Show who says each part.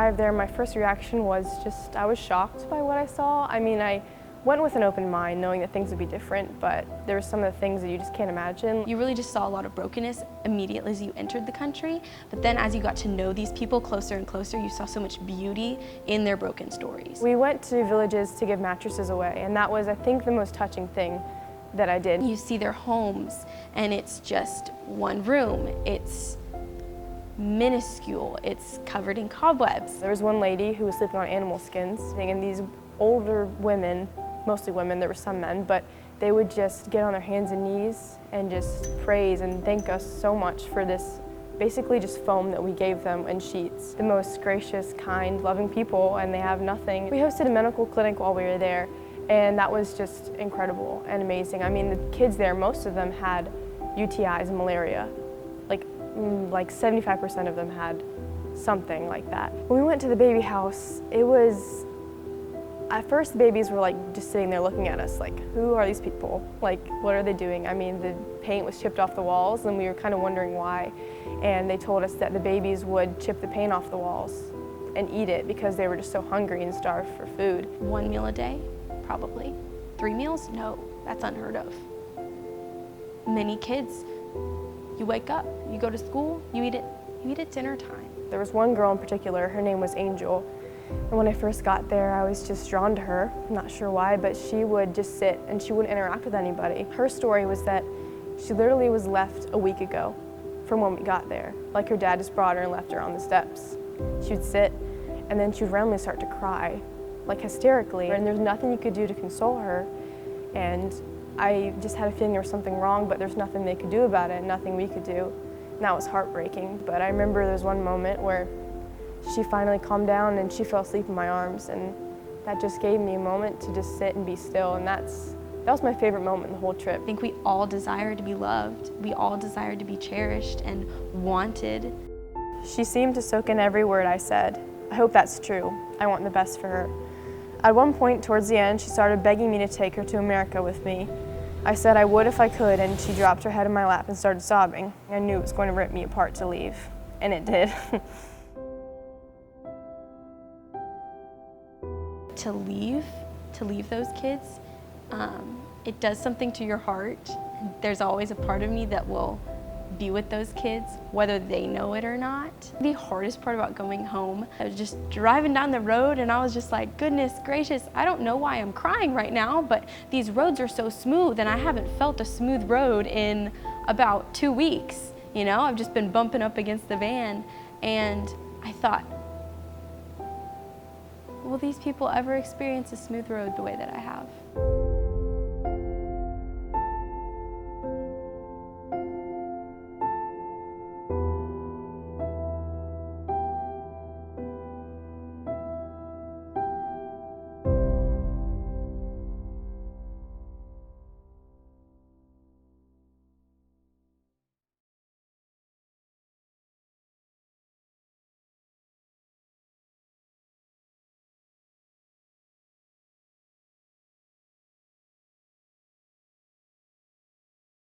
Speaker 1: arrived there, my first reaction was just, I was shocked by what I saw. I mean, I went with an open mind, knowing that things would be different, but there were some of the things that you just can't imagine.
Speaker 2: You really just saw a lot of brokenness immediately as you entered the country, but then as you got to know these people closer and closer, you saw so much beauty in their broken stories.
Speaker 1: We went to villages to give mattresses away, and that was, I think, the most touching thing that I did.
Speaker 2: You see their homes, and it's just one room. It's minuscule, it's covered in cobwebs.
Speaker 1: There was one lady who was sleeping on animal skins, and these older women, mostly women, there were some men, but they would just get on their hands and knees and just praise and thank us so much for this basically just foam that we gave them and sheets. The most gracious, kind, loving people, and they have nothing. We hosted a medical clinic while we were there, and that was just incredible and amazing. I mean, the kids there, most of them had UTIs and malaria. Like 75% of them had something like that. When we went to the baby house, it was, at first the babies were like just sitting there looking at us like, who are these people? Like, what are they doing? I mean, the paint was chipped off the walls and we were kind of wondering why. And they told us that the babies would chip the paint off the walls and eat it because they were just so hungry and starved for food.
Speaker 2: 1 meal a day, probably. 3 meals? No, that's unheard of. Many kids, you wake up, you go to school, you eat at dinner time.
Speaker 1: There was one girl in particular, her name was Angel, and when I first got there, I was just drawn to her. I'm not sure why, but she would just sit and she wouldn't interact with anybody. Her story was that she literally was left a week ago from when we got there. Like her dad just brought her and left her on the steps. She would sit, and then she would randomly start to cry, like hysterically, and there's nothing you could do to console her. And I just had a feeling there was something wrong, but there's nothing they could do about it, nothing we could do. And that was heartbreaking. But I remember there was one moment where she finally calmed down and she fell asleep in my arms, and that just gave me a moment to just sit and be still, and that was my favorite moment in the whole trip.
Speaker 2: I think we all desire to be loved. We all desire to be cherished and wanted.
Speaker 1: She seemed to soak in every word I said. I hope that's true. I want the best for her. At one point, towards the end, she started begging me to take her to America with me. I said I would if I could, and she dropped her head in my lap and started sobbing. I knew it was going to rip me apart to leave, and it did.
Speaker 2: To leave those kids, it does something to your heart. There's always a part of me that will be with those kids, whether they know it or not. The hardest part about going home, I was just driving down the road and I was just like, goodness gracious, I don't know why I'm crying right now, but these roads are so smooth and I haven't felt a smooth road in about 2 weeks. You know, I've just been bumping up against the van, and I thought, will these people ever experience a smooth road the way that I have?